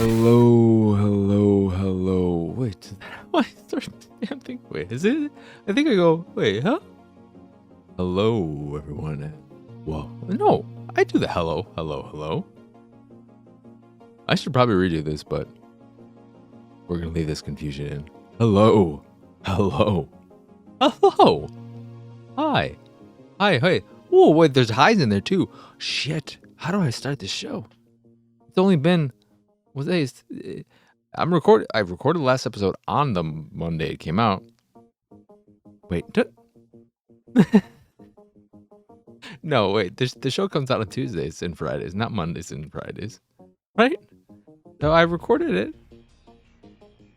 Hello. Wait, why start the damn thing? Wait, is it? I think I go, wait, huh? Hello, everyone. Whoa, no, I do the hello. I should probably redo this, but we're gonna leave this confusion in. Hello. Hi. Hey. Whoa, wait, there's highs in there too. Shit, how do I start this show? It's only been, I recorded the last episode on the Monday it came out. Wait, no, wait, the show comes out on Tuesdays and Fridays, not Mondays and Fridays, right? So I recorded it.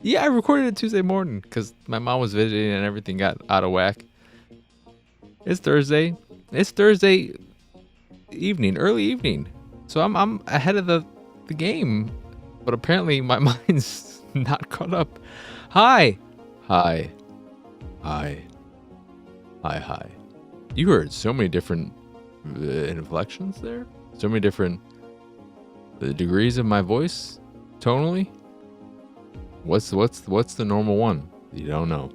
Yeah, I recorded it Tuesday morning because my mom was visiting and everything got out of whack. It's Thursday evening, early evening. So I'm ahead of the game, but apparently my mind's not caught up. Hi. You heard so many different inflections there. So many different degrees of my voice, tonally. What's the normal one? You don't know,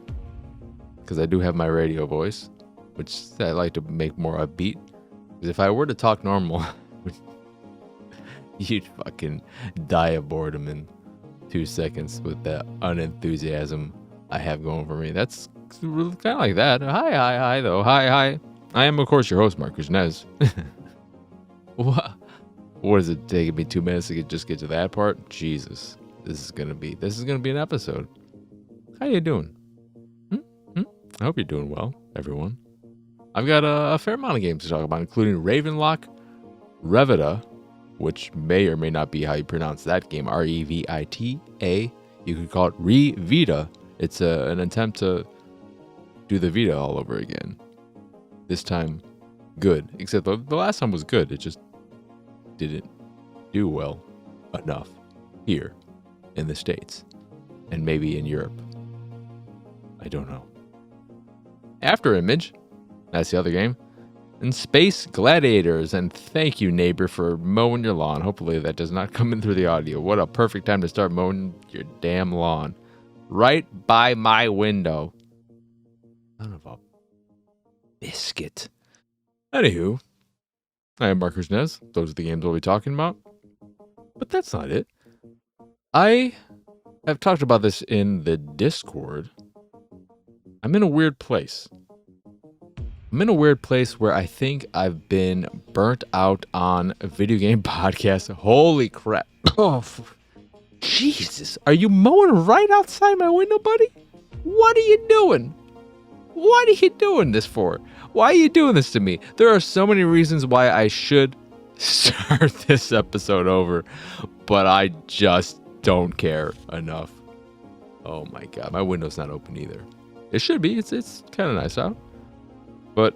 because I do have my radio voice, which I like to make more upbeat. Because if I were to talk normal, you'd fucking die of boredom in 2 seconds with that unenthusiasm I have going for me. That's kind of like that. Hi, though. Hi. I am, of course, your host, Marcus Nez. What is it taking me 2 minutes to get to that part? Jesus, this is gonna be an episode. How you doing? I hope you're doing well, everyone. I've got a fair amount of games to talk about, including Ravenlok, Revita, which may or may not be how you pronounce that game, Revita. You could call it Revita. It's an attempt to do the Vita all over again. This time, good. Except the last time was good. It just didn't do well enough here in the States. And maybe in Europe. I don't know. Afterimage. That's the other game. And Space Gladiators. And thank you, neighbor, for mowing your lawn. Hopefully that does not come in through the audio. What a perfect time to start mowing your damn lawn. Right by my window. Son of a biscuit. Anywho, I am Marcus Nez. Those are the games we'll be talking about. But that's not it. I have talked about this in the Discord. I'm in a weird place. I'm in a weird place where I think I've been burnt out on a video game podcast. Holy crap. Oh, Jesus. Are you mowing right outside my window, buddy? What are you doing? What are you doing this for? Why are you doing this to me? There are so many reasons why I should start this episode over, but I just don't care enough. Oh my God, my window's not open either. It should be. It's kind of nice out. But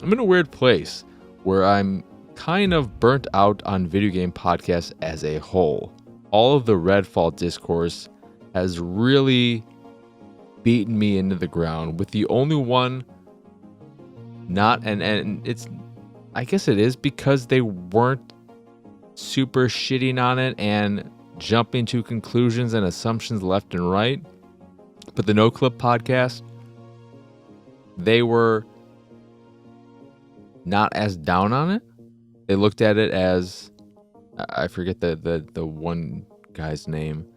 I'm in a weird place where I'm kind of burnt out on video game podcasts as a whole. All of the Redfall discourse has really beaten me into the ground, with the only one not, and it's, I guess it is because they weren't super shitting on it and jumping to conclusions and assumptions left and right. But the No Clip podcast, they were not as down on it. They looked at it as, I forget the one guy's name,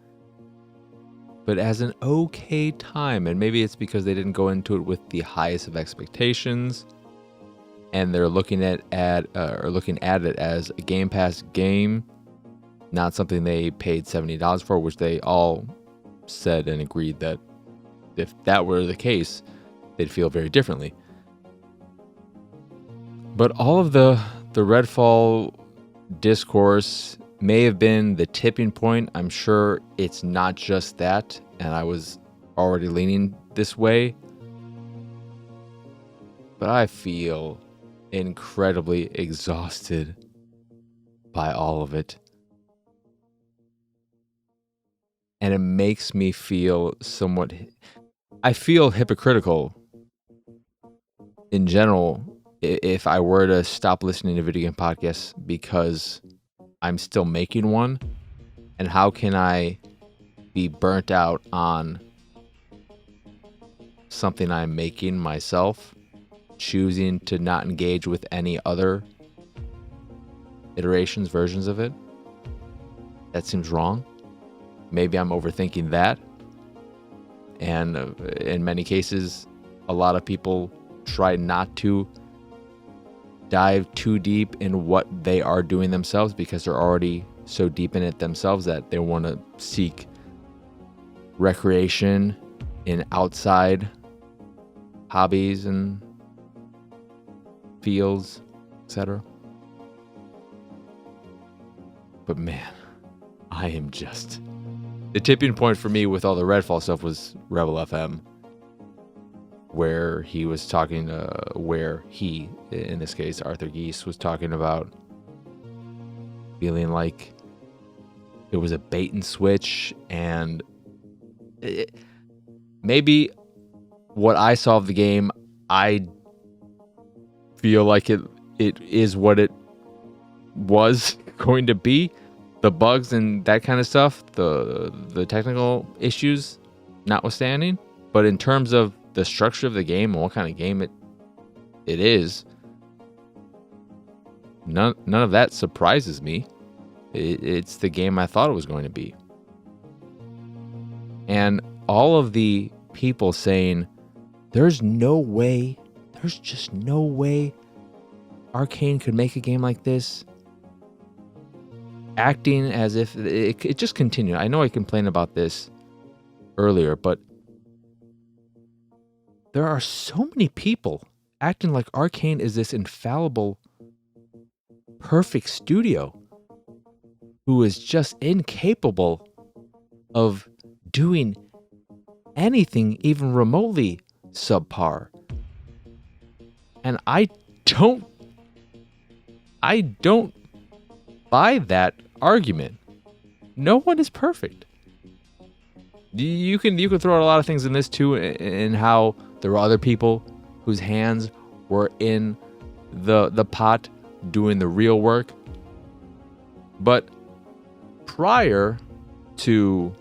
but as an okay time. And maybe it's because they didn't go into it with the highest of expectations, and they're looking at it as a Game Pass game, not something they paid $70 for, which they all said and agreed that if that were the case, they'd feel very differently. But all of the Redfall discourse may have been the tipping point. I'm sure it's not just that, and I was already leaning this way. But I feel incredibly exhausted by all of it. And it makes me feel somewhat... I feel hypocritical in general if I were to stop listening to video game podcasts because I'm still making one. And how can I be burnt out on something I'm making myself, choosing to not engage with any other iterations, versions of it? That seems wrong. Maybe I'm overthinking that. And in many cases, a lot of people try not to dive too deep in what they are doing themselves because they're already so deep in it themselves that they want to seek recreation in outside hobbies and fields, etc. But man, I am just... The tipping point for me with all the Redfall stuff was Rebel FM, where he was talking, in this case, Arthur Geese, was talking about feeling like it was a bait and switch, and maybe what I saw of the game, I feel like it is what it was going to be. The bugs and that kind of stuff, the technical issues notwithstanding, but in terms of the structure of the game and what kind of game it is, none of that surprises me. It's the game I thought it was going to be. And all of the people saying, there's just no way Arcane could make a game like this, acting as if it just continued. I know I complained about this earlier, but there are so many people acting like Arcane is this infallible, perfect studio who is just incapable of doing anything even remotely subpar. And I don't buy that argument. No one is perfect. You can throw out a lot of things in this too, in how there were other people whose hands were in the pot doing the real work. But prior to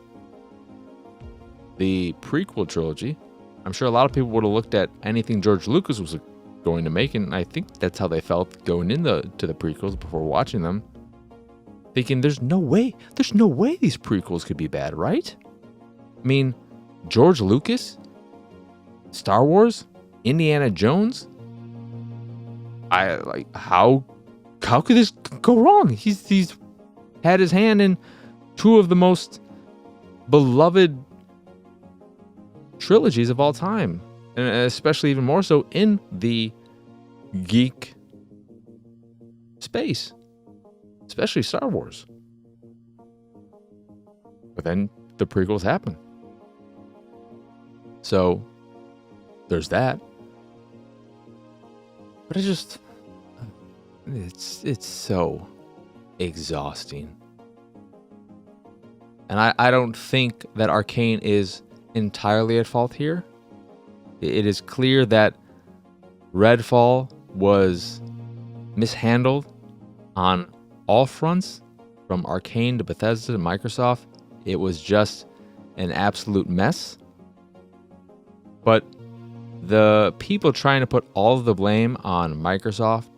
the prequel trilogy, I'm sure a lot of people would have looked at anything George Lucas was going to make, and I think that's how they felt going into the prequels before watching them, thinking there's no way these prequels could be bad, right? I mean, George Lucas, Star Wars, Indiana Jones. How could this go wrong? He's had his hand in two of the most beloved trilogies of all time, and especially even more so in the geek space, especially Star Wars. But then the prequels happen. So there's that. But it's so exhausting. And I don't think that Arcane is entirely at fault here. It is clear that Redfall was mishandled on all fronts, from Arcane to Bethesda to Microsoft. It was just an absolute mess. But the people trying to put all of the blame on Microsoft,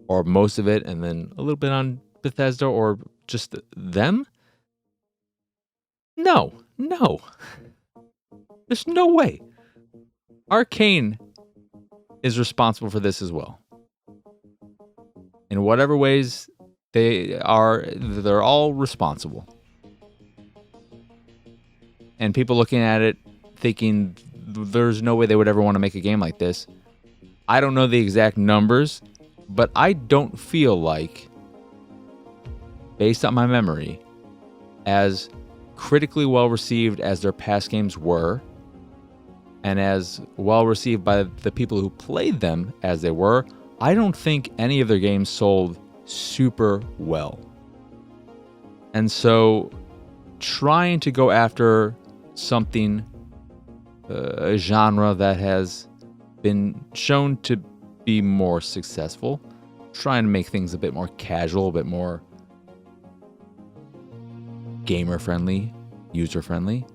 or most of it, and then a little bit on Bethesda, or just them, no. There's no way. Arcane is responsible for this as well. In whatever ways they're all responsible. And people looking at it thinking there's no way they would ever want to make a game like this. I don't know the exact numbers, but I don't feel like, based on my memory, as critically well received as their past games were, and as well received by the people who played them as they were, I don't think any of their games sold super well. And so trying to go after something, a genre that has been shown to be more successful, trying to make things a bit more casual, a bit more gamer friendly, user friendly,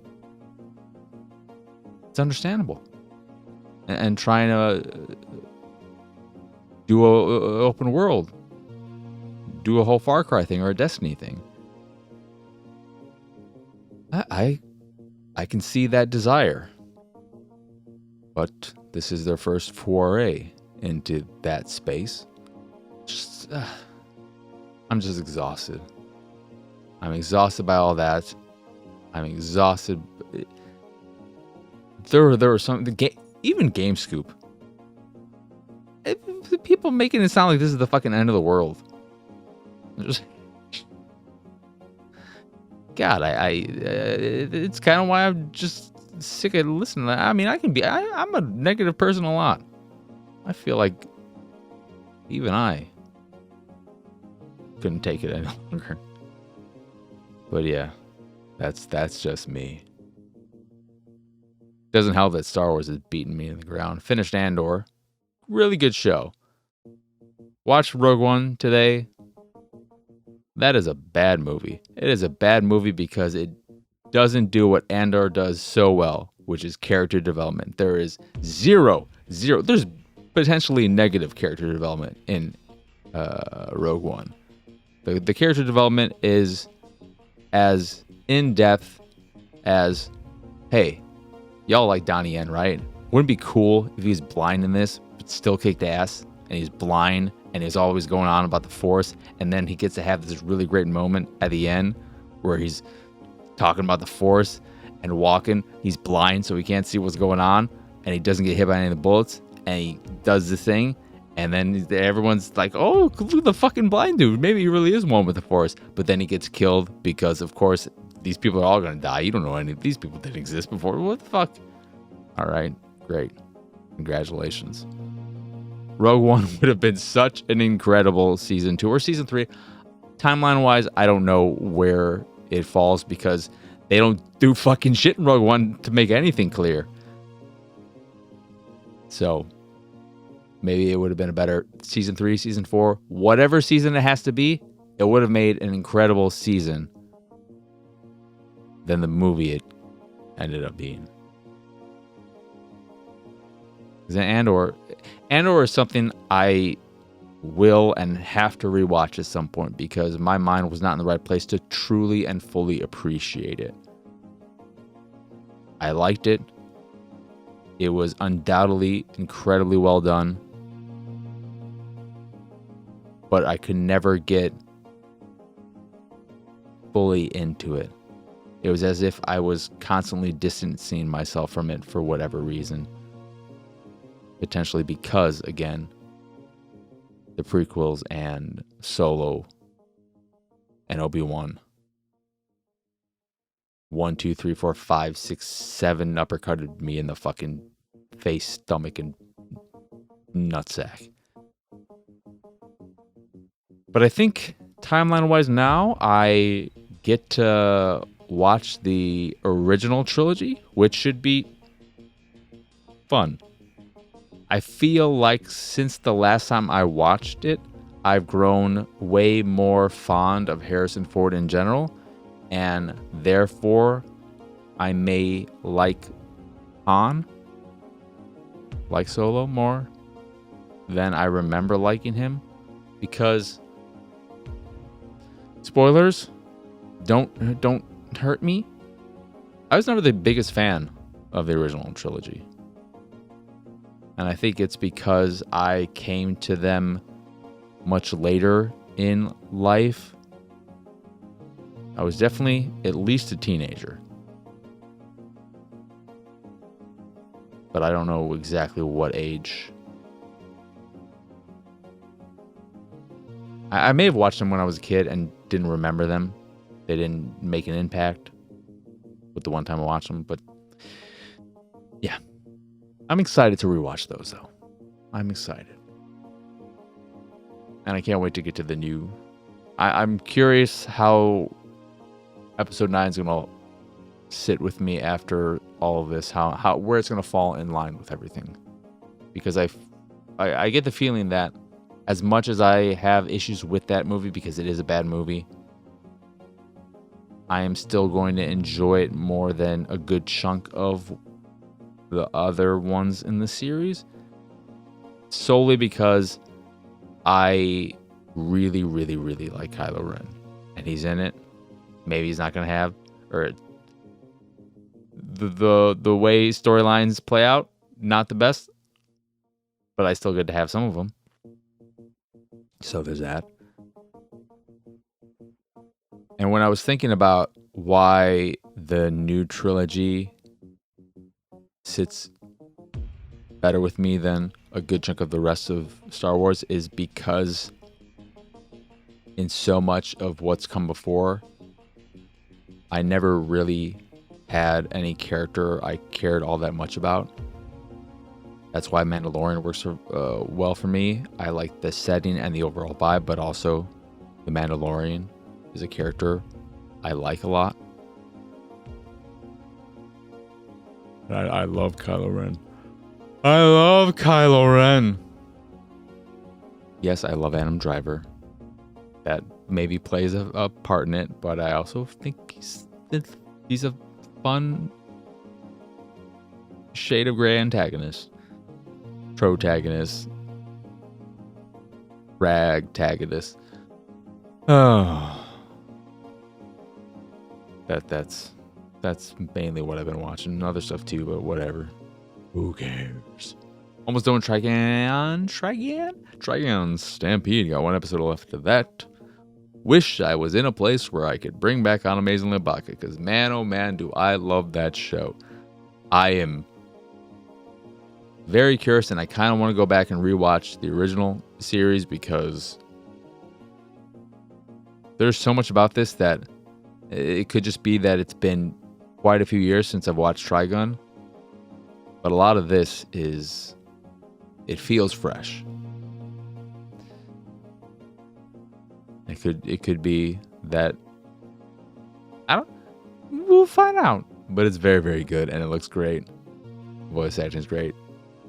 it's understandable. And trying to do a open world, do a whole Far Cry thing or a Destiny thing. I can see that desire. But this is their first foray into that space. I'm just exhausted. I'm exhausted by all that. I'm exhausted. There were some even GameScoop. People making it sound like this is the fucking end of the world. God, it's kind of why I'm just sick of listening. I mean, I'm a negative person a lot. I feel like even I couldn't take it any longer. But yeah, that's just me. Doesn't help that Star Wars has beaten me in the ground. Finished Andor. Really good show. Watched Rogue One today. That is a bad movie. It is a bad movie because it doesn't do what Andor does so well, which is character development. There is zero. There's potentially negative character development in Rogue One. The character development is as in-depth as, hey, y'all like Donnie Yen, right? Wouldn't it be cool if he's blind in this, but still kicked ass, and he's blind, and he's always going on about the Force, and then he gets to have this really great moment at the end where he's talking about the Force and walking. He's blind, so he can't see what's going on, and he doesn't get hit by any of the bullets, and he does the thing, and then everyone's like, oh, look at the fucking blind dude. Maybe he really is one with the Force, but then he gets killed because, of course, these people are all going to die. You don't know any of these people didn't exist before. What the fuck? All right, great. Congratulations. Rogue One would have been such an incredible season 2 or season 3. Timeline-wise, I don't know where it falls because they don't do fucking shit in Rogue One to make anything clear. So maybe it would have been a better season 3, season 4, whatever season it has to be. It would have made an incredible season than the movie it ended up being. Andor is something I will and have to rewatch at some point because my mind was not in the right place to truly and fully appreciate it. I liked it. It was undoubtedly incredibly well done. But I could never get fully into it. It was as if I was constantly distancing myself from it for whatever reason. Potentially because, again, the prequels and Solo and Obi-Wan. 1, 2, 3, 4, 5, 6, 7 uppercutted me in the fucking face, stomach, and nutsack. But I think timeline-wise now, I get to watch the original trilogy, which should be fun. I feel like since the last time I watched it, I've grown way more fond of Harrison Ford in general, and therefore I may like Han, like Solo, more than I remember liking him, because spoilers, don't hurt me. I was never the biggest fan of the original trilogy. And I think it's because I came to them much later in life. I was definitely at least a teenager. But I don't know exactly what age. I may have watched them when I was a kid and didn't remember them. They didn't make an impact with the one time I watched them. But yeah. I'm excited to rewatch those, though. I'm excited. And I can't wait to get to the new... I'm curious how Episode 9 is going to sit with me after all of this, where it's going to fall in line with everything. Because I get the feeling that as much as I have issues with that movie, because it is a bad movie, I am still going to enjoy it more than a good chunk of the other ones in the series, solely because I really, really, really like Kylo Ren, and he's in it. Maybe he's not gonna have, or the way storylines play out, not the best, but I still get to have some of them. So there's that. And when I was thinking about why the new trilogy sits better with me than a good chunk of the rest of Star Wars, is because in so much of what's come before, I never really had any character I cared all that much about. That's why Mandalorian works well for me. I like the setting and the overall vibe, but also the Mandalorian is a character I like a lot. I love Kylo Ren. I love Kylo Ren. Yes, I love Adam Driver. That maybe plays a part in it, but I also think he's a fun shade of gray antagonist. Protagonist. Ragtagonist. Oh. That's mainly what I've been watching. Other stuff too, but whatever. Who cares? Almost done with Trigon Stampede. Got one episode left of that. Wish I was in a place where I could bring back on Amazingly Baka, because man, oh man, do I love that show. I am very curious, and I kind of want to go back and rewatch the original series, because there's so much about this that it could just be that it's been quite a few years since I've watched Trigun, but a lot of this it feels fresh. It could be that we'll find out, but it's very, very good, and it looks great. Voice acting is great.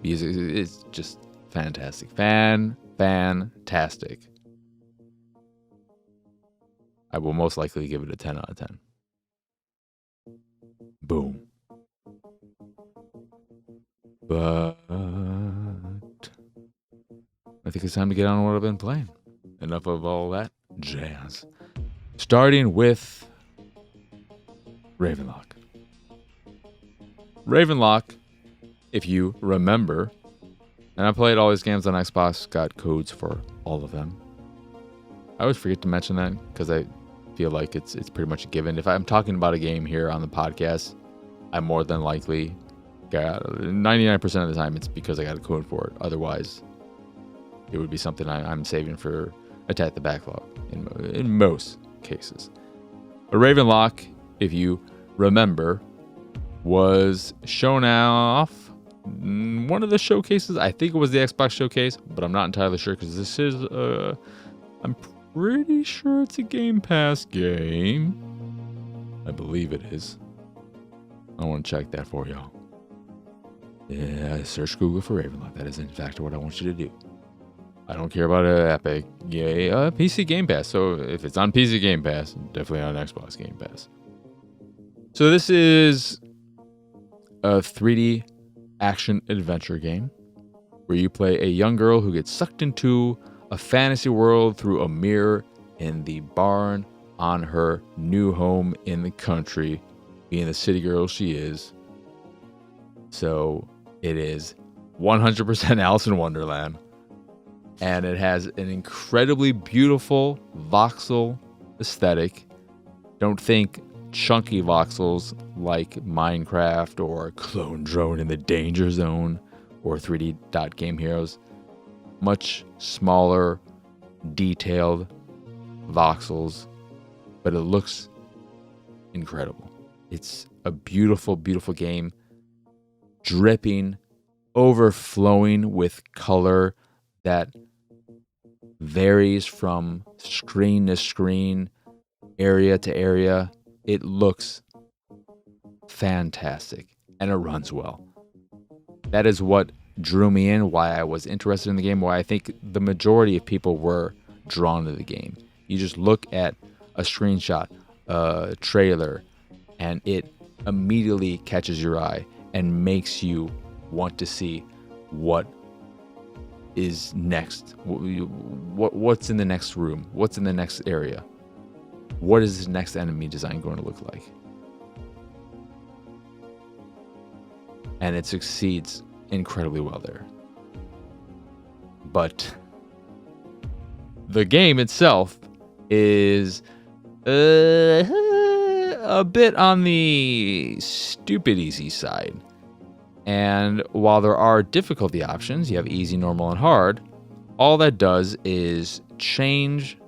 Music is just fantastic. Fantastic. I will most likely give it a 10 out of 10. Boom. But I think it's time to get on what I've been playing. Enough of all that jazz. Starting with Ravenlok. Ravenlok, if you remember, and I played all these games on Xbox, got codes for all of them. I always forget to mention that because I feel like it's pretty much a given. If I'm talking about a game here on the podcast, I'm more than likely, 99% of the time, it's because I got a code for it. Otherwise, it would be something I'm saving for Attack the Backlog in most cases. But Ravenlok, if you remember, was shown off one of the showcases. I think it was the Xbox showcase, but I'm not entirely sure, because this is I'm pretty sure it's a Game Pass game. I believe it is. I want to check that for y'all. Yeah, search Google for Ravenlok. That is in fact what I want you to do. I don't care about Epic. Yeah, PC Game Pass. So if it's on PC Game Pass, definitely on Xbox Game Pass. So this is a 3D action adventure game where you play a young girl who gets sucked into a fantasy world through a mirror in the barn on her new home in the country, being the city girl she is. So it is 100% Alice in Wonderland. And it has an incredibly beautiful voxel aesthetic. Don't think chunky voxels like Minecraft or Clone Drone in the Danger Zone or 3D Dot Game Heroes. Much smaller, detailed voxels, but it looks incredible. It's a beautiful, beautiful game, dripping, overflowing with color that varies from screen to screen, area to area. It looks fantastic, and it runs well. That is what drew me in, why I was interested in the game, why I think the majority of people were drawn to the game. You just look at a screenshot trailer, and it immediately catches your eye and makes you want to see what is next. What's in the next room? What's in the next area? What is the next enemy design going to look like? And it succeeds incredibly well there. But the game itself is a bit on the stupid easy side. And while there are difficulty options, you have easy, normal, and hard, all that does is change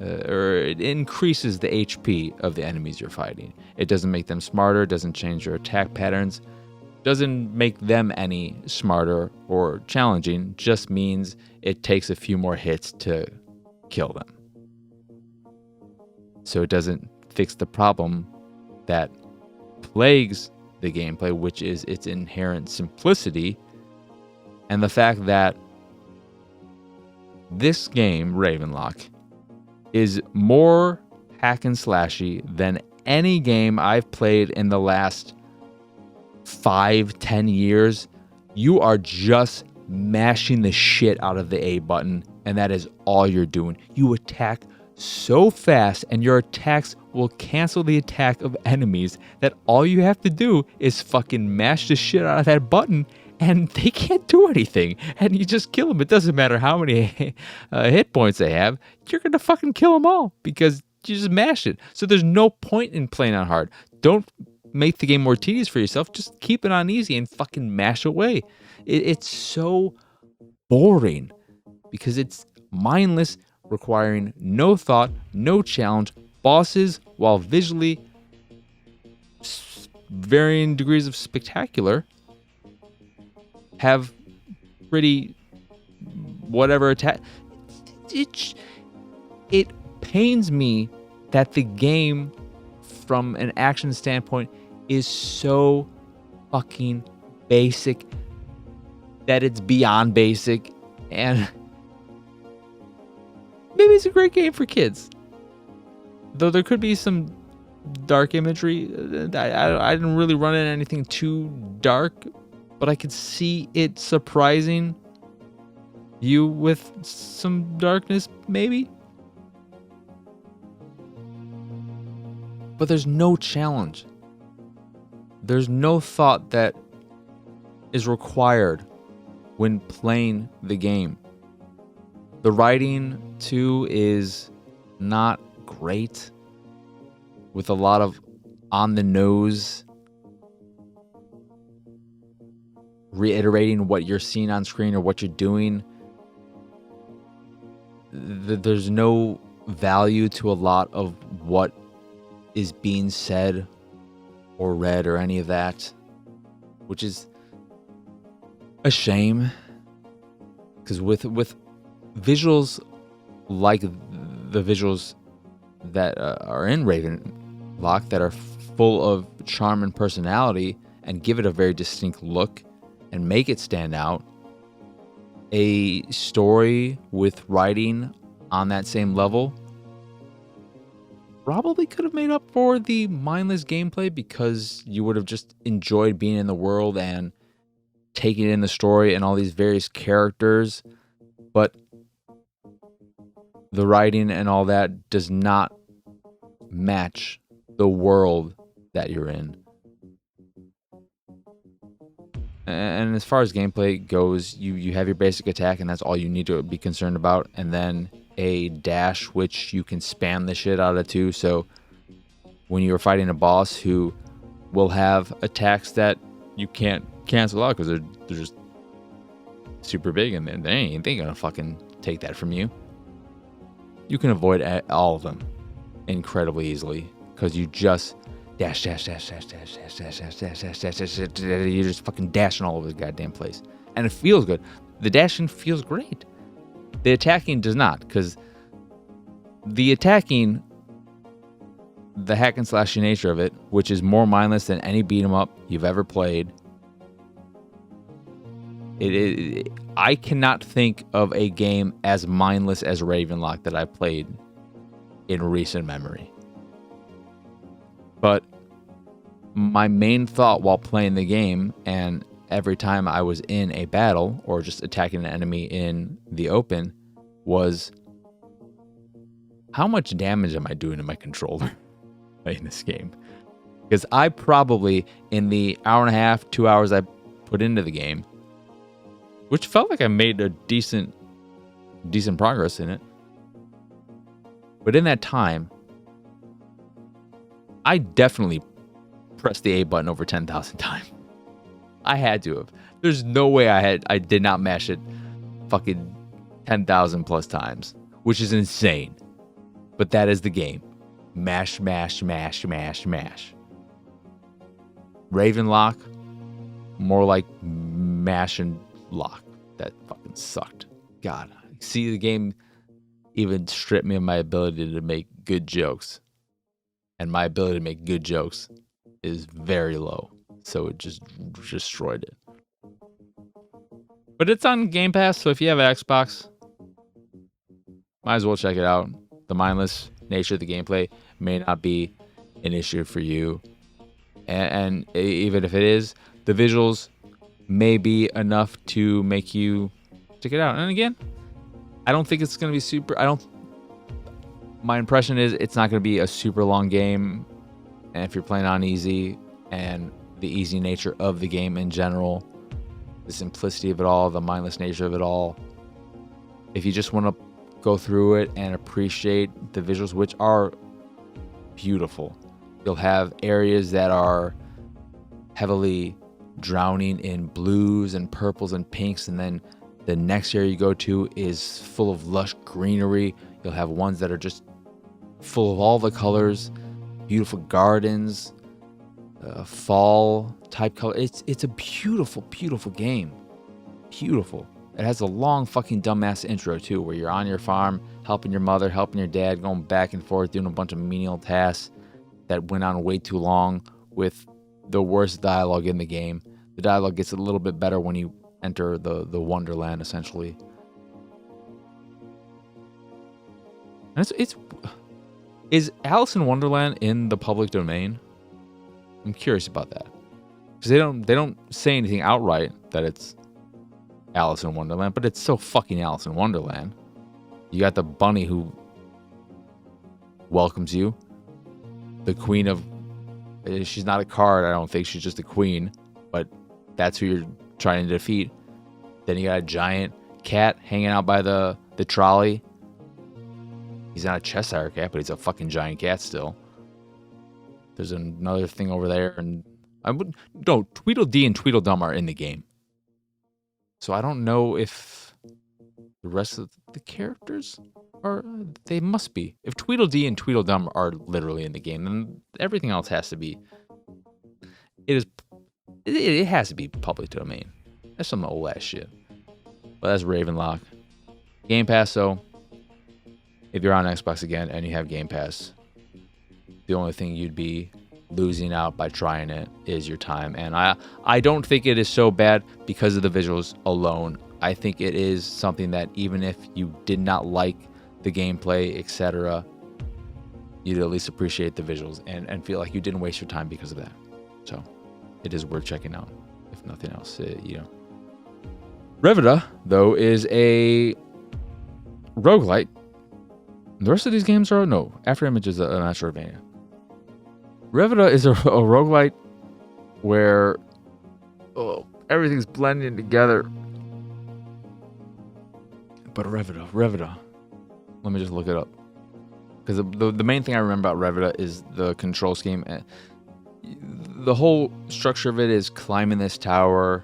or it increases the HP of the enemies you're fighting. It doesn't make them smarter, doesn't change your attack patterns, doesn't make them any smarter or challenging, just means it takes a few more hits to kill them. So it doesn't fix the problem that plagues the gameplay, which is its inherent simplicity and the fact that this game, Ravenlok, is more hack and slashy than any game I've played in the last 5-10 years. You are just mashing the shit out of the A button, and that is all you're doing. You attack so fast, and your attacks will cancel the attack of enemies, that all you have to do is fucking mash the shit out of that button, and they can't do anything, and you just kill them. It doesn't matter how many hit points they have, you're gonna fucking kill them all, because you just mash it. So there's no point in playing on hard. Don't make the game more tedious for yourself, just keep it on easy and fucking mash away. It's so boring, because it's mindless, requiring no thought, no challenge. Bosses, while visually varying degrees of spectacular, have pretty whatever attack. It pains me that the game, from an action standpoint, is so fucking basic that it's beyond basic. And maybe it's a great game for kids, though there could be some dark imagery. I didn't really run into anything too dark, but I could see it surprising you with some darkness, maybe. But there's no challenge. There's no thought that is required when playing the game. The writing, too, is not great, with a lot of on-the-nose reiterating what you're seeing on screen or what you're doing. There's no value to a lot of what is being said or read or any of that, which is a shame, because with visuals like the visuals that are in Ravenlok, that are full of charm and personality and give it a very distinct look and make it stand out, a story with writing on that same level probably could have made up for the mindless gameplay, because you would have just enjoyed being in the world and taking in the story and all these various characters. But the writing and all that does not match the world that you're in. And as far as gameplay goes, you have your basic attack, and that's all you need to be concerned about. And then a dash, which you can spam the shit out of too. So when you're fighting a boss who will have attacks that you can't cancel out because they're just super big, and they ain't gonna fucking take that from you, you can avoid all of them incredibly easily, because you just dash, dash, dash, dash, dash, dash, dash, dash, dash, dash, dash, dash, dash. You're just fucking dashing all over the goddamn place, and it feels good. The dashing feels great. The attacking does not, because the attacking, the hack and slashy nature of it, which is more mindless than any beat 'em up you've ever played. I cannot think of a game as mindless as Ravenlok that I played in recent memory. But my main thought while playing the game, and every time I was in a battle or just attacking an enemy in the open, was how much damage am I doing to my controller in this game? Because I probably, in the hour and a half, 2 hours I put into the game, which felt like I made a decent progress in it. But in that time, I definitely pressed the A button over 10,000 times. I had to have. There's no way I did not mash it fucking 10,000 plus times, which is insane. But that is the game. Mash, mash, mash, mash, mash. Ravenlok, more like mash and lock. That fucking sucked. God, see, the game even stripped me of my ability to make good jokes. And my ability to make good jokes is very low. So it just destroyed it. But it's on Game Pass, so if you have an Xbox, might as well check it out. The mindless nature of the gameplay may not be an issue for you. And even if it is, the visuals may be enough to make you check it out. And again, I don't think it's going to be super... My impression is it's not going to be a super long game. And if you're playing on easy, and the easy nature of the game in general, the simplicity of it all, the mindless nature of it all, if you just want to go through it and appreciate the visuals, which are beautiful. You'll have areas that are heavily drowning in blues and purples and pinks, and then the next area you go to is full of lush greenery. You'll have ones that are just full of all the colors, beautiful gardens, fall type color. It's a beautiful, beautiful game. Beautiful. It has a long fucking dumbass intro too, where you're on your farm, helping your mother, helping your dad, going back and forth, doing a bunch of menial tasks that went on way too long with the worst dialogue in the game. The dialogue gets a little bit better when you enter the Wonderland, essentially. And is Alice in Wonderland in the public domain? I'm curious about that, because they don't say anything outright that it's Alice in Wonderland, but it's so fucking Alice in Wonderland. You got the bunny who welcomes you, the queen of... She's not a card, I don't think. She's just a queen, but that's who you're trying to defeat. Then you got a giant cat hanging out by the trolley. He's not a Cheshire cat, but he's a fucking giant cat still. There's another thing over there, and Tweedledee and Tweedledum are in the game. So I don't know if the rest of the characters are. They must be. If Tweedledee and Tweedledum are literally in the game, then everything else has to be. It has to be public domain. That's some old ass shit. But that's Ravenlok. Game Pass, though. If you're on Xbox again and you have Game Pass, the only thing you'd be losing out by trying it is your time. And I don't think it is so bad because of the visuals alone. I think it is something that even if you did not like the gameplay, etc., you'd at least appreciate the visuals and feel like you didn't waste your time because of that. So it is worth checking out, if nothing else. Revita, though, is a roguelite. The rest of these games are... No, Afterimage is a Metroidvania. Revita is a roguelite where everything's blending together. But Revita. Let me just look it up. Because the main thing I remember about Revita is the control scheme. The whole structure of it is climbing this tower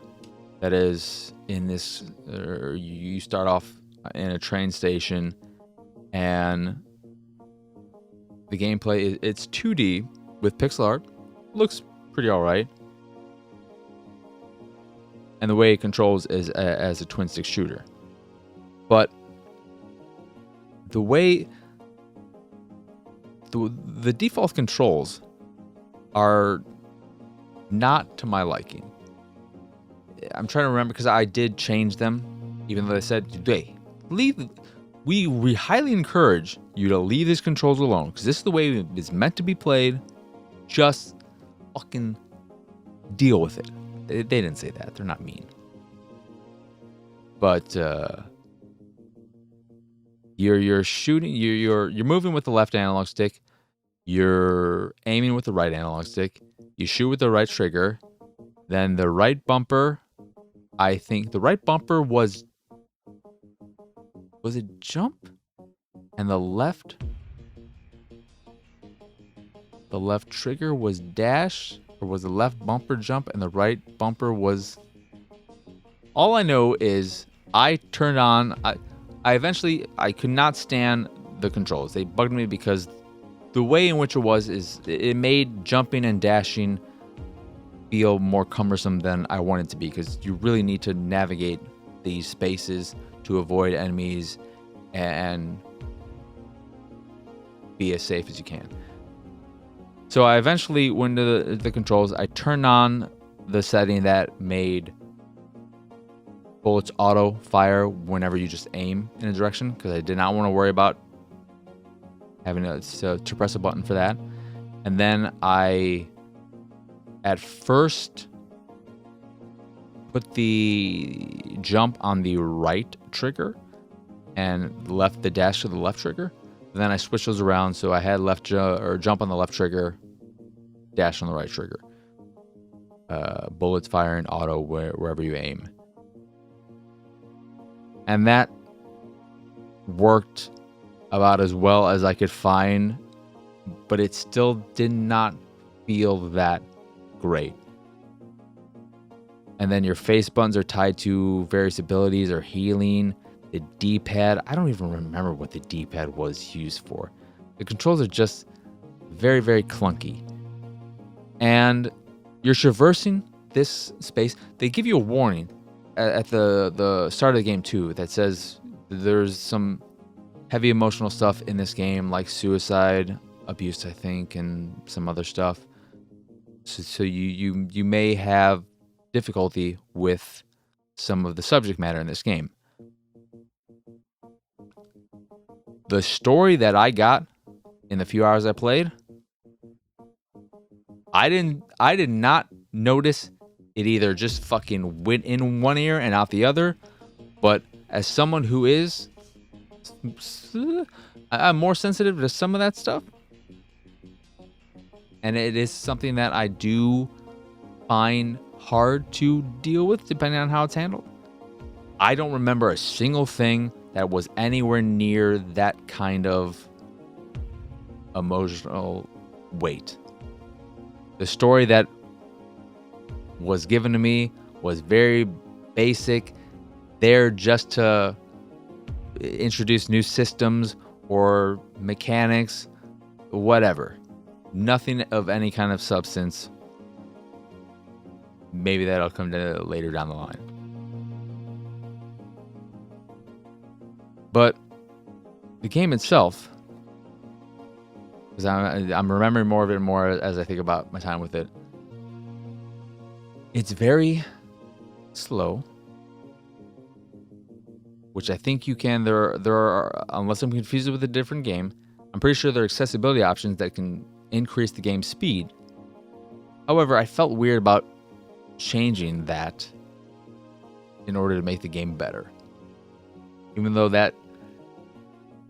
that is in this... you start off in a train station, and the gameplay, it's 2D with pixel art. Looks pretty alright. And the way it controls is as a twin stick shooter. But the way the default controls are not to my liking. I'm trying to remember, because I did change them, even though they said, hey, we highly encourage you to leave these controls alone, because this is the way it's meant to be played. just fucking deal with it. They didn't say that. They're not mean. But you're shooting. You're moving with the left analog stick. You're aiming with the right analog stick. You shoot with the right trigger. Then the right bumper. I think the right bumper was it jump? And the left trigger was dash? Or was the left bumper jump and the right bumper was... All I know is I turned on... I eventually... I could not stand the controls. They bugged me because the way in which it was is it made jumping and dashing feel more cumbersome than I wanted it to be, because you really need to navigate these spaces to avoid enemies and be as safe as you can. So I eventually went to the controls. I turned on the setting that made bullets auto fire whenever you just aim in a direction, because I did not want to worry about having to press a button for that. And then I at first put the jump on the right trigger and left the dash to the left trigger. And then I switched those around, so I had jump on the left trigger, dash on the right trigger. Bullets firing auto wherever you aim. And that worked about as well as I could find, but it still did not feel that great. And then your face buttons are tied to various abilities or healing. The D-pad, I don't even remember what the D-pad was used for. The controls are just very, very clunky. And you're traversing this space. They give you a warning at the start of the game too that says there's some heavy emotional stuff in this game, like suicide, abuse, I think, and some other stuff. So you may have difficulty with some of the subject matter in this game. The story that I got in the few hours I played, I did not notice it either just fucking went in one ear and out the other, but as someone who is I'm more sensitive to some of that stuff, and it is something that I do find hard to deal with depending on how it's handled. I don't remember a single thing that was anywhere near that kind of emotional weight. The story that was given to me was very basic, there just to introduce new systems or mechanics, whatever. Nothing of any kind of substance. Maybe that'll come to later down the line. But the game itself, because I'm remembering more of it more as I think about my time with it, it's very slow, which I think you can. There are, unless I'm confused with a different game, I'm pretty sure there are accessibility options that can increase the game's speed. However, I felt weird about changing that in order to make the game better, even though that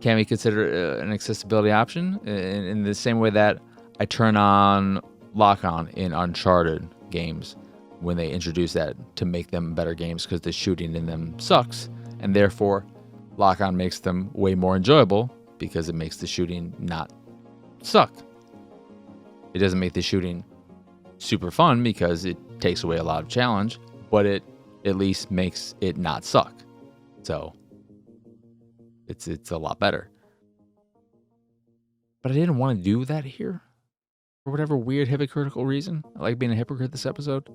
can be considered an accessibility option in the same way that I turn on lock-on in Uncharted games when they introduce that to make them better games, because the shooting in them sucks, and therefore lock-on makes them way more enjoyable because it makes the shooting not suck. It doesn't make the shooting super fun because it takes away a lot of challenge, but it at least makes it not suck. So it's a lot better. But I didn't want to do that here for whatever weird hypocritical reason. I like being a hypocrite this episode.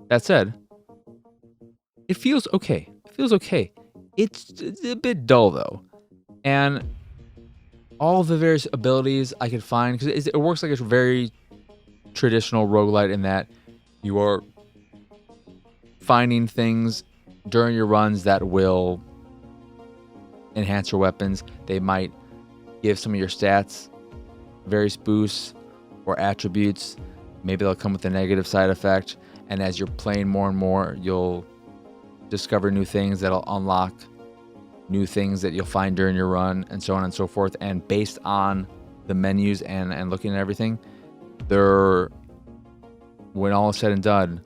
That said, it feels okay. It's a bit dull though. And all the various abilities I could find, because it works like a very traditional roguelite in that you are finding things during your runs that will enhance your weapons. They might give some of your stats various boosts, or attributes. Maybe they'll come with a negative side effect. And as you're playing more and more, you'll discover new things that'll unlock new things that you'll find during your run, and so on and so forth. And based on the menus and looking at everything, there, when all is said and done,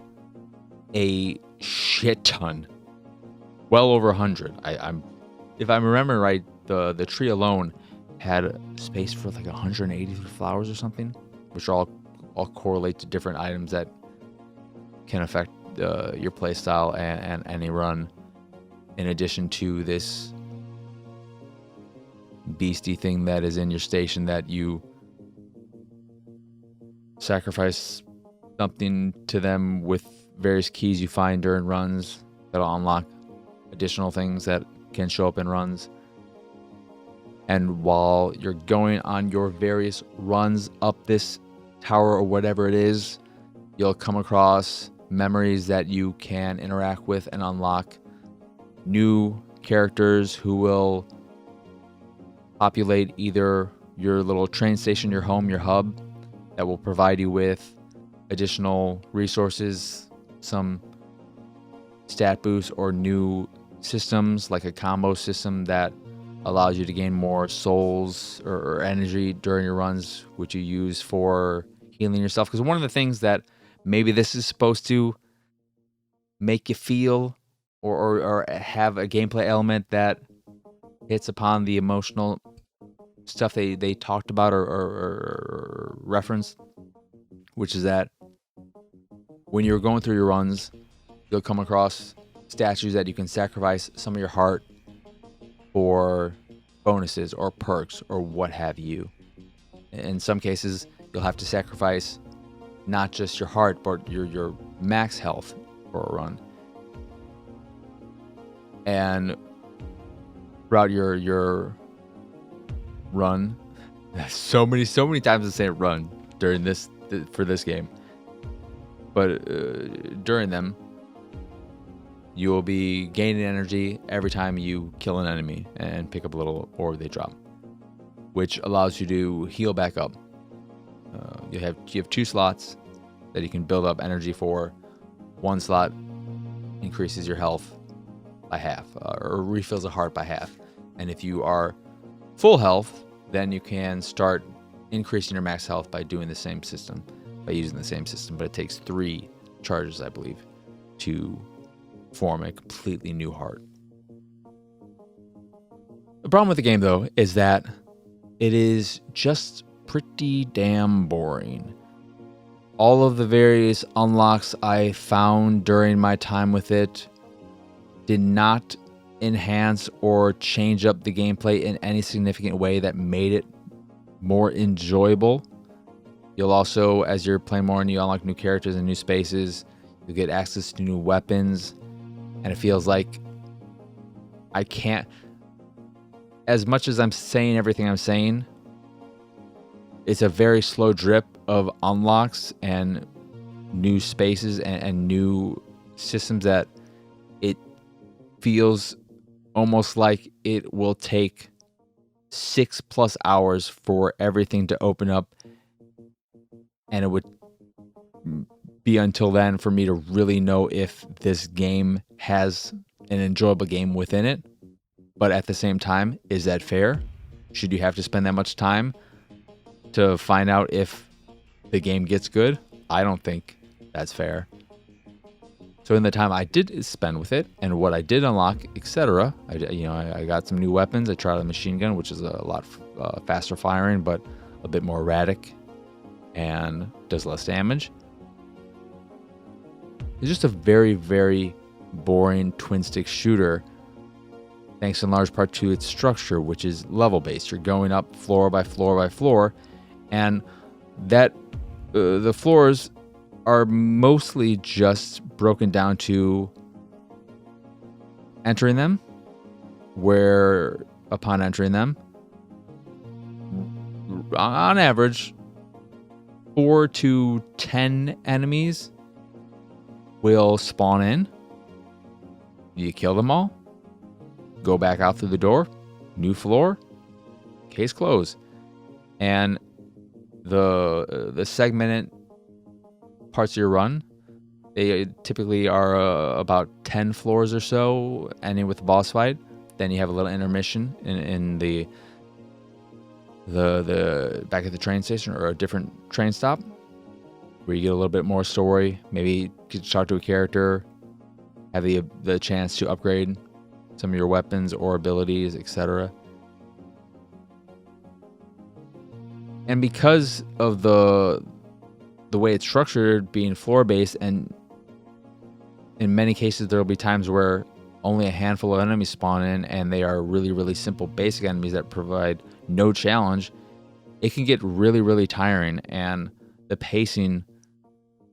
a shit ton, well over 100. I'm, if I'm remembering right, the tree alone had space for like 180 flowers or something, which all correlate to different items that can affect your playstyle and any run. In addition to this beastie thing that is in your station that you sacrifice something to them with various keys you find during runs that'll unlock additional things that can show up in runs. And while you're going on your various runs up this tower or whatever it is, you'll come across memories that you can interact with and unlock new characters who will populate either your little train station, your home, your hub, that will provide you with additional resources, some stat boosts, or new systems like a combo system that allows you to gain more souls or energy during your runs, which you use for healing yourself. Because one of the things that maybe this is supposed to make you feel or have a gameplay element that hits upon the emotional stuff they talked about or referenced, which is that when you're going through your runs, you'll come across statues that you can sacrifice some of your heart for bonuses or perks or what have you. In some cases, you'll have to sacrifice not just your heart, but your max health for a run. And throughout your run, so many times I say run during for this game, but during them, you will be gaining energy every time you kill an enemy and pick up a little orb they drop, which allows you to heal back up. You have 2 slots that you can build up energy for. One slot increases your health by half, or refills a heart by half. And if you are full health, then you can start increasing your max health by doing the same system, by using the same system. But it takes 3 charges, I believe, to form a completely new heart. The problem with the game, though, is that it is just pretty damn boring. All of the various unlocks I found during my time with it did not enhance or change up the gameplay in any significant way that made it more enjoyable. You'll also, as you're playing more and you unlock new characters and new spaces, you get access to new weapons, and it feels like I can't, as much as I'm saying everything I'm saying, it's a very slow drip of unlocks and new spaces and new systems that it feels almost like it will take 6+ hours for everything to open up, and it would be until then for me to really know if this game has an enjoyable game within it. But at the same time, is that fair? Should you have to spend that much time to find out if the game gets good? I don't think that's fair. So in the time I did spend with it and what I did unlock, etc., I got some new weapons. I tried the machine gun, which is a lot faster firing, but a bit more erratic and does less damage. It's just a very, very boring twin-stick shooter, thanks in large part to its structure, which is level-based. You're going up floor by floor by floor, and that the floors are mostly just broken down to entering them, where upon entering them, on average, 4 to 10 enemies will spawn in. You kill them all, go back out through the door, new floor, case closed. And the segmented parts of your run. They typically are about 10 floors or so, ending with the boss fight. Then you have a little intermission in the back at the train station or a different train stop, where you get a little bit more story. Maybe get to talk to a character, have the chance to upgrade some of your weapons or abilities, etc. And because of the way it's structured, being floor-based, and in many cases there will be times where only a handful of enemies spawn in, and they are really, really simple basic enemies that provide no challenge, it can get really, really tiring, and the pacing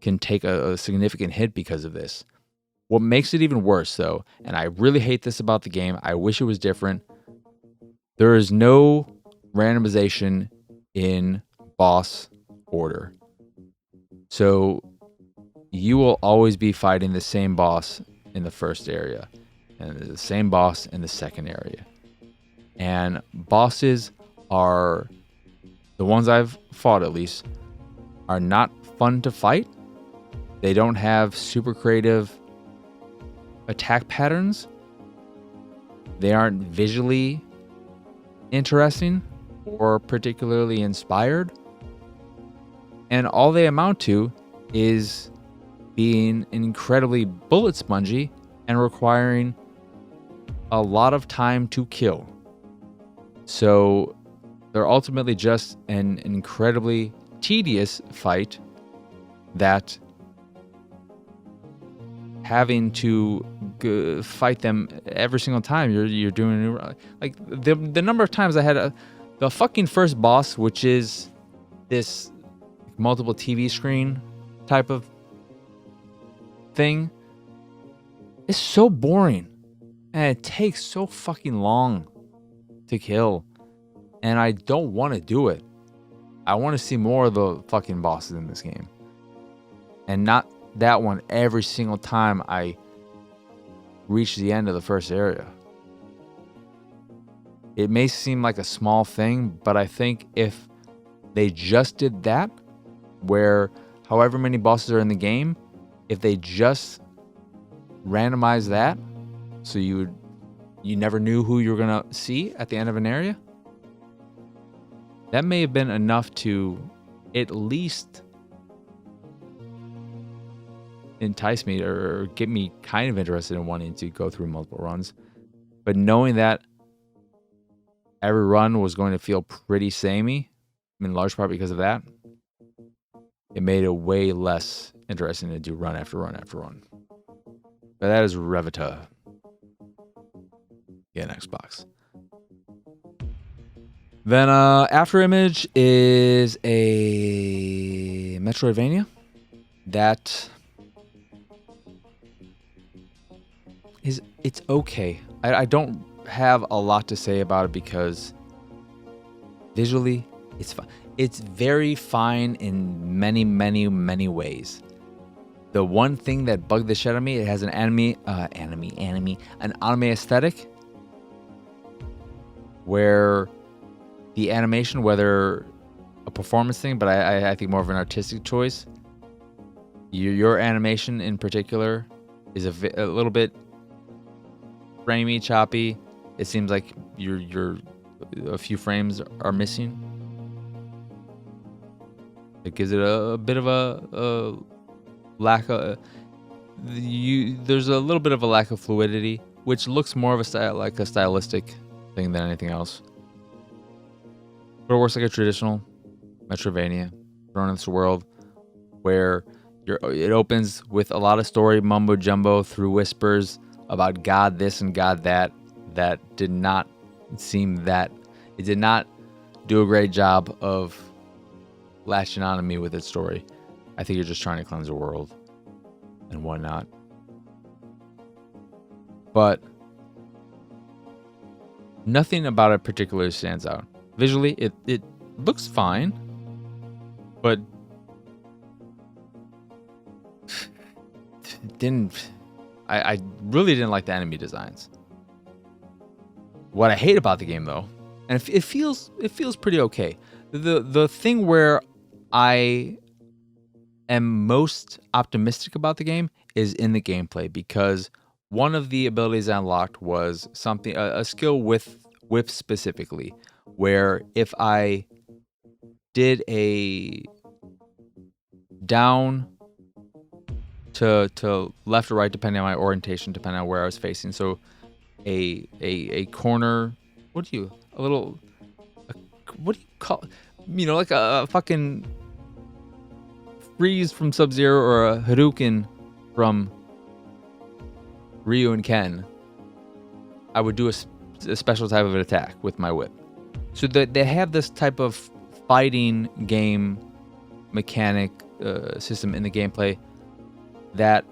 can take a significant hit because of this. What makes it even worse, though, and I really hate this about the game, I wish it was different, there is no randomization in boss order. So you will always be fighting the same boss in the first area and the same boss in the second area. And bosses are, the ones I've fought at least, are not fun to fight. They don't have super creative attack patterns. They aren't visually interesting or particularly inspired. And all they amount to is being incredibly bullet spongy and requiring a lot of time to kill. So they're ultimately just an incredibly tedious fight that having to fight them every single time you're doing a new, like the number of times I had the fucking first boss, which is this multiple TV screen type of thing, is so boring and it takes so fucking long to kill, and I don't want to do it. I want to see more of the fucking bosses in this game, and not that one every single time I reach the end of the first area. It may seem like a small thing, but I think if they just did that, where however many bosses are in the game, if they just randomize that, so you never knew who you were gonna see at the end of an area, that may have been enough to at least entice me or get me kind of interested in wanting to go through multiple runs. But knowing that every run was going to feel pretty samey, in large part because of that, it made it way less interesting to do run after run after run. But that is Revita. Yeah, Xbox. Then Afterimage is a Metroidvania that it's okay. I don't have a lot to say about it because visually it's fine. It's very fine in many, many, many ways. The one thing that bugged the shit out of me, it has an anime aesthetic where the animation, whether a performance thing, but I think more of an artistic choice, your animation in particular is a little bit framey, choppy. It seems like your a few frames are missing. It gives it a bit of a lack of there's a little bit of a lack of fluidity, which looks more of a stylistic thing than anything else. But it works like a traditional Metroidvania thrown into the world where it opens with a lot of story mumbo jumbo through whispers about God this and God that did not do a great job of latching on to me with its story. I think you're just trying to cleanse the world and whatnot. But nothing about it particularly stands out. Visually, it looks fine, but I really didn't like the enemy designs. What I hate about the game, though, and it feels pretty okay. The thing where I am most optimistic about the game is in the gameplay, because one of the abilities I unlocked was something, a skill with whip specifically, where if I did a down to left or right, depending on my orientation, depending on where I was facing. So a corner, what do you call, like a fucking freeze from Sub-Zero or a Hadouken from Ryu and Ken, I would do a special type of an attack with my whip. So they have this type of fighting game mechanic system in the gameplay that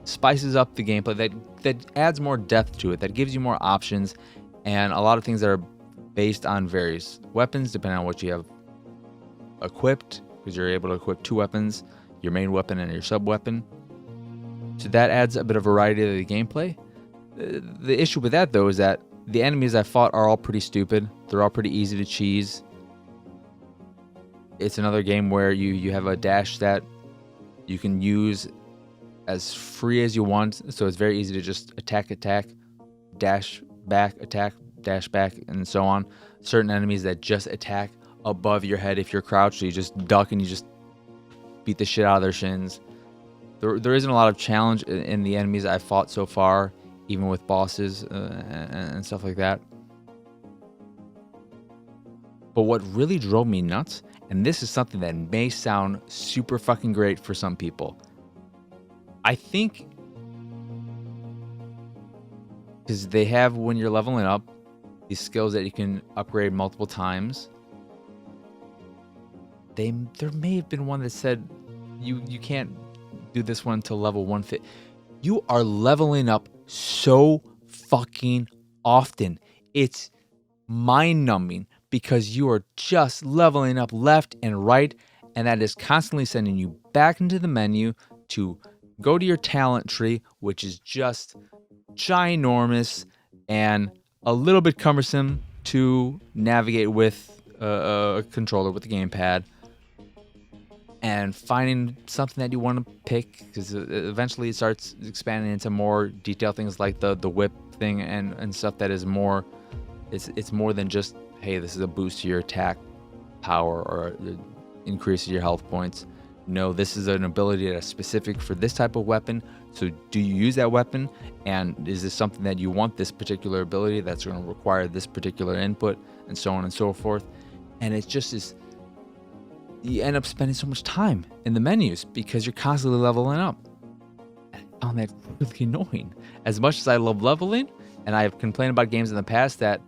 spices up the gameplay, that adds more depth to it, that gives you more options, and a lot of things that are based on various weapons depending on what you have equipped, because you're able to equip 2 weapons, your main weapon and your sub weapon. So that adds a bit of variety to the gameplay. The issue with that, though, is that the enemies I fought are all pretty stupid. They're all pretty easy to cheese. It's another game where you have a dash that you can use as free as you want, so it's very easy to just attack, dash back, attack, dash back, and so on. Certain enemies that just attack above your head if you're crouched, so you just duck and you just beat the shit out of their shins. There isn't a lot of challenge in the enemies I've fought so far, even with bosses and stuff like that. But what really drove me nuts, and this is something that may sound super fucking great for some people, I think, because they have, when you're leveling up, these skills that you can upgrade multiple times. There may have been one that said you can't do this one until level 150. You are leveling up so fucking often. It's mind-numbing, because you are just leveling up left and right, and that is constantly sending you back into the menu to go to your talent tree, which is just ginormous and a little bit cumbersome to navigate with a controller with the gamepad, and finding something that you want to pick, because eventually it starts expanding into more detailed things like the whip thing and stuff that is more, it's more than just, hey, this is a boost to your attack power or increases your health points. No, this is an ability that's specific for this type of weapon. So do you use that weapon? And is this something that you want, this particular ability that's going to require this particular input, and so on and so forth? And it just is, you end up spending so much time in the menus because you're constantly leveling up. I found that really annoying. As much as I love leveling, and I've complained about games in the past that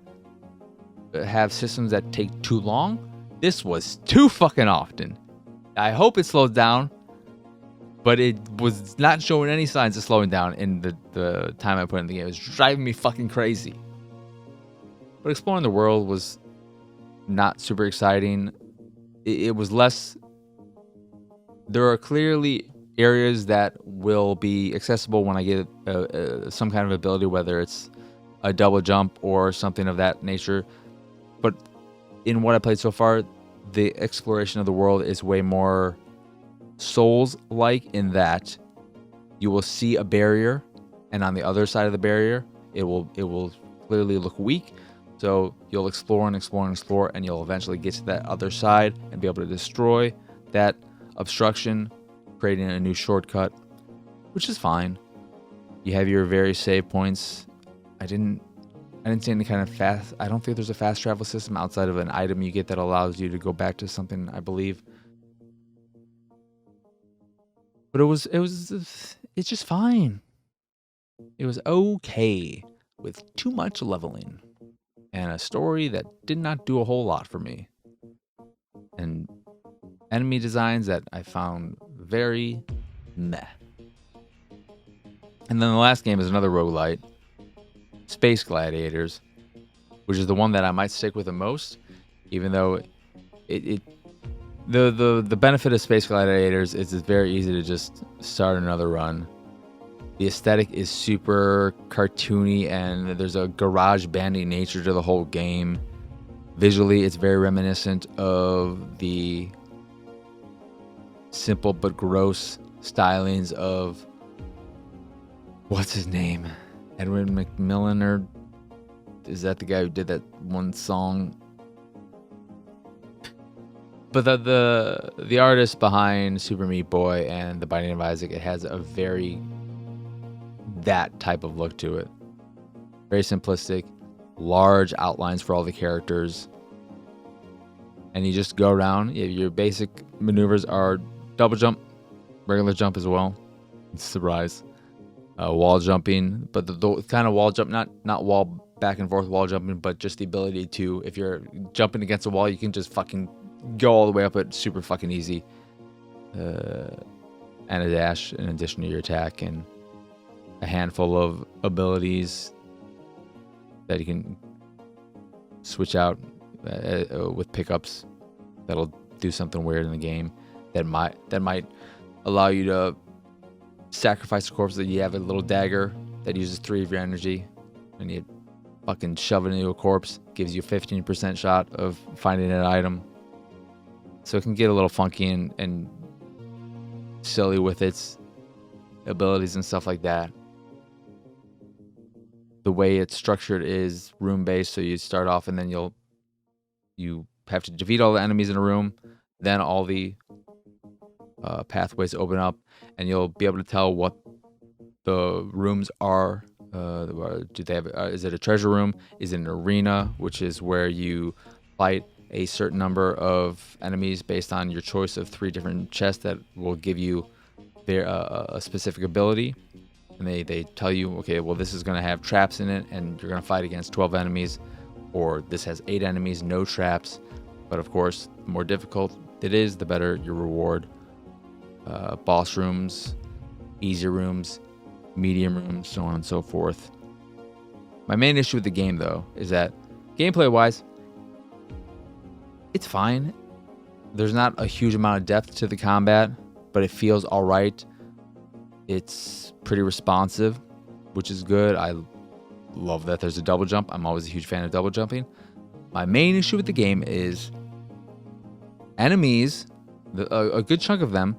have systems that take too long, this was too fucking often. I hope it slows down, but it was not showing any signs of slowing down in the time I put in the game. It was driving me fucking crazy. But exploring the world was not super exciting. It was less. There are clearly areas that will be accessible when I get some kind of ability, whether it's a double jump or something of that nature. But in what I played so far, the exploration of the world is way more Souls-like, in that you will see a barrier, and on the other side of the barrier, it will clearly look weak. So you'll explore and explore and explore, and you'll eventually get to that other side and be able to destroy that obstruction, creating a new shortcut, which is fine. You have your various save points. I didn't see any kind of fast. I don't think there's a fast travel system outside of an item you get that allows you to go back to something, I believe. But it's just fine. It was okay with too much leveling and a story that did not do a whole lot for me, and enemy designs that I found very meh. And then the last game is another roguelite, Space Gladiators, which is the one that I might stick with the most, even though the benefit of Space Gladiators is it's very easy to just start another run. The aesthetic is super cartoony, and there's a garage bandy nature to the whole game. Visually, it's very reminiscent of the simple but gross stylings of what's his name? Edward McMillan, or is that the guy who did that one song? But the artist behind Super Meat Boy and The Binding of Isaac, it has a very that type of look to it. Very simplistic, large outlines for all the characters. And you just go around. Your basic maneuvers are double jump, regular jump as well. Surprise. Wall jumping, but the kind of wall jump, not wall back and forth wall jumping, but just the ability to, if you're jumping against a wall, you can just fucking go all the way up it super fucking easy. And a dash in addition to your attack, and a handful of abilities that you can switch out with pickups that'll do something weird in the game that might allow you to sacrifice a corpse. That you have a little dagger that uses 3 of your energy, and you fucking shove it into a corpse, gives you a 15% shot of finding an item. So it can get a little funky and silly with its abilities and stuff like that. The way it's structured is room based, so you start off and then you have to defeat all the enemies in a room, then all the pathways open up, and you'll be able to tell what the rooms are. Do they have? Is it a treasure room? Is it an arena, which is where you fight a certain number of enemies based on your choice of 3 different chests that will give you a specific ability. And they tell you, okay, well, this is going to have traps in it, and you're going to fight against 12 enemies, or this has 8 enemies, no traps. But of course, the more difficult it is, the better your reward. Boss rooms, easy rooms, medium rooms, so on and so forth. My main issue with the game, though, is that gameplay-wise, it's fine. There's not a huge amount of depth to the combat, but it feels all right. It's pretty responsive, which is good. I love that there's a double jump. I'm always a huge fan of double jumping. My main issue with the game is enemies, a good chunk of them,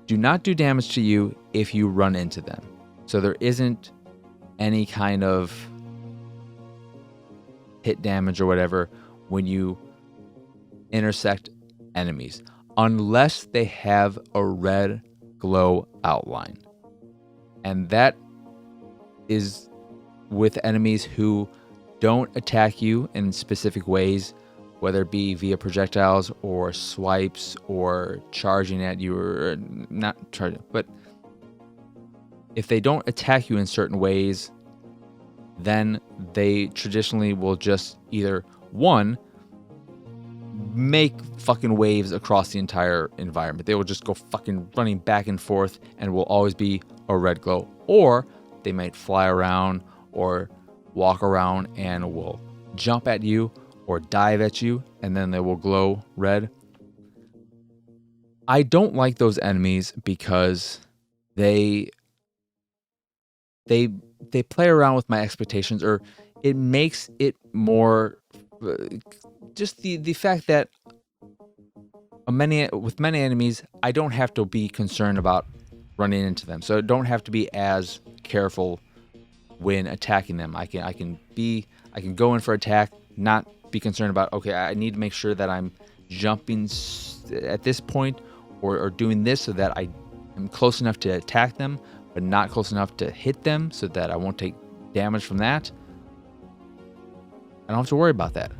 do not do damage to you if you run into them. So there isn't any kind of hit damage or whatever when you intersect enemies, unless they have a red glow outline. And that is with enemies who don't attack you in specific ways, whether it be via projectiles or swipes or charging at you, or not charging, but if they don't attack you in certain ways, then they traditionally will just either, one, make fucking waves across the entire environment. They will just go fucking running back and forth, and will always be a red glow. Or they might fly around or walk around and will jump at you or dive at you, and then they will glow red. I don't like those enemies because they play around with my expectations, or it makes it more just the fact that with many enemies, I don't have to be concerned about running into them, so I don't have to be as careful when attacking them. I can go in for attack, not be concerned about, okay, I need to make sure that I'm jumping at this point or doing this so that I am close enough to attack them, but not close enough to hit them so that I won't take damage from that. I don't have to worry about that,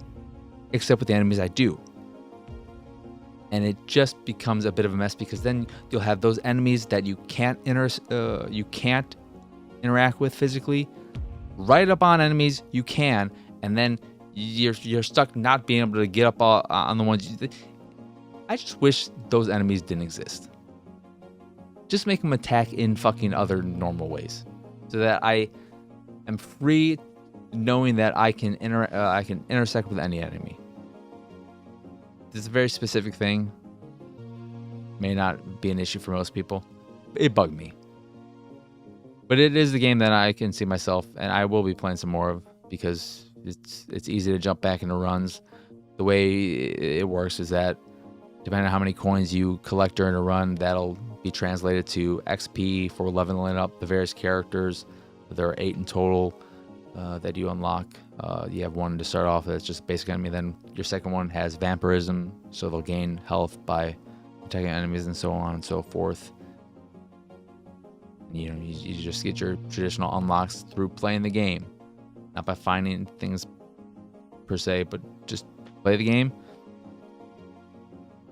except with the enemies I do. And it just becomes a bit of a mess, because then you'll have those enemies that you can't interact with physically, right up on enemies you can, and then you're stuck not being able to get up on the ones. I just wish those enemies didn't exist. Just make them attack in fucking other normal ways, so that I am free, knowing that I can intersect with any enemy. This is a very specific thing. May not be an issue for most people. It bugged me. But it is the game that I can see myself, and I will be playing some more of, because it's easy to jump back into runs. The way it works is that Depending on how many coins you collect during a run, that'll be translated to XP for leveling up the various characters. There are 8 in total that you unlock. You have one to start off that's just basic enemy. Then your second one has vampirism, so they'll gain health by attacking enemies and so on and so forth. You just get your traditional unlocks through playing the game, not by finding things per se, but just play the game.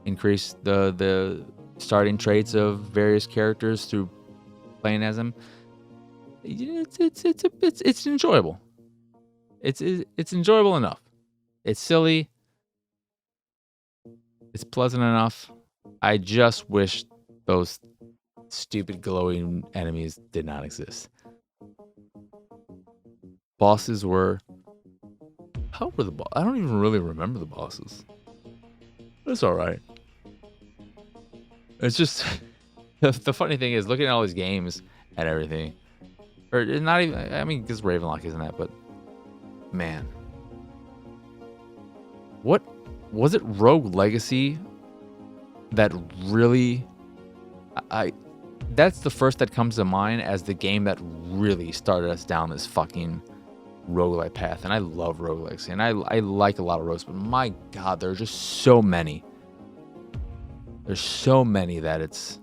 Increase the starting traits of various characters through playing as them. It's enjoyable. It's enjoyable enough. It's silly. It's pleasant enough. I just wish those stupid glowing enemies did not exist. Bosses were... How were the bosses? I don't even really remember the bosses. It's alright. It's just... the funny thing is, looking at all these games and everything... Or not even... I mean, because Ravenlok isn't that, but... Man. What... Was it Rogue Legacy that really... That's the first that comes to mind as the game that really started us down this fucking roguelike path. And I love Rogue Legacy. And I like a lot of rogues, but my god, there are just so many. There's so many that it's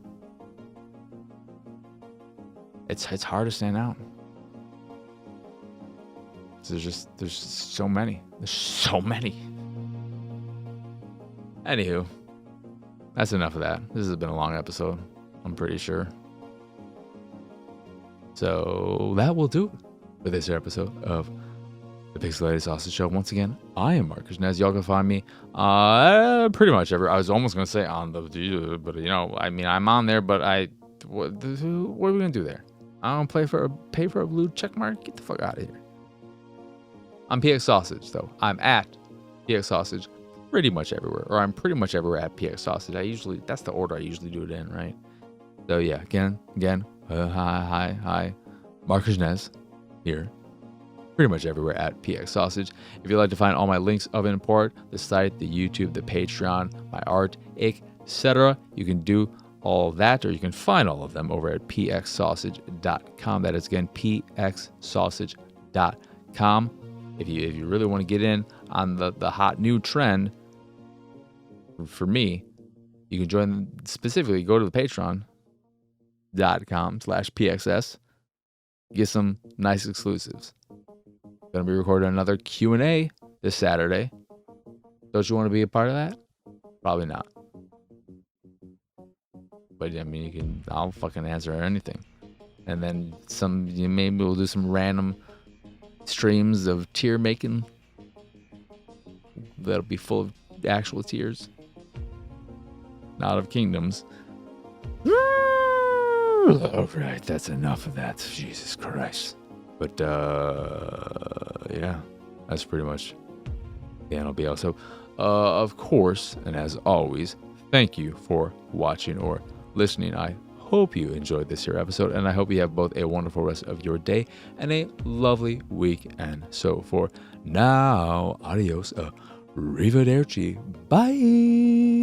hard to stand out. There's so many. There's so many. Anywho, that's enough of that. This has been a long episode, I'm pretty sure. So that will do it for this episode of the Pixelated Sausage Show. Once again, I am Marcus Nez. Y'all can find me pretty much every. I was almost gonna say on the, but you know, I mean, I'm on there, but what are we gonna do there? I don't pay for a blue check mark. Get the fuck out of here. I'm PX Sausage though. I'm at PX Sausage pretty much everywhere, or I'm pretty much everywhere at PX Sausage. That's the order I usually do it in, right? So yeah, again, hi, Marcus Nez here. Pretty much everywhere at PX Sausage. If you'd like to find all my links of import, the site, the YouTube, the Patreon, my art, etc., you can do all of that, or you can find all of them over at pxsausage.com. That is again pxsausage.com. If you really want to get in on the hot new trend, for me, you can join specifically. Go to the Patreon.com/pxs. Get some nice exclusives. Gonna be recording another Q&A this Saturday. Don't you want to be a part of that? Probably not. But I mean, I'll fucking answer anything. And then maybe we'll do some random streams of tear making. That'll be full of actual tears. Not of kingdoms. Alright, that's enough of that. Jesus Christ. But, yeah, that's pretty much the NLBL. So, of course, and as always, thank you for watching or listening. I hope you enjoyed this here episode, and I hope you have both a wonderful rest of your day and a lovely weekend. So, for now, adios, arrivederci, bye!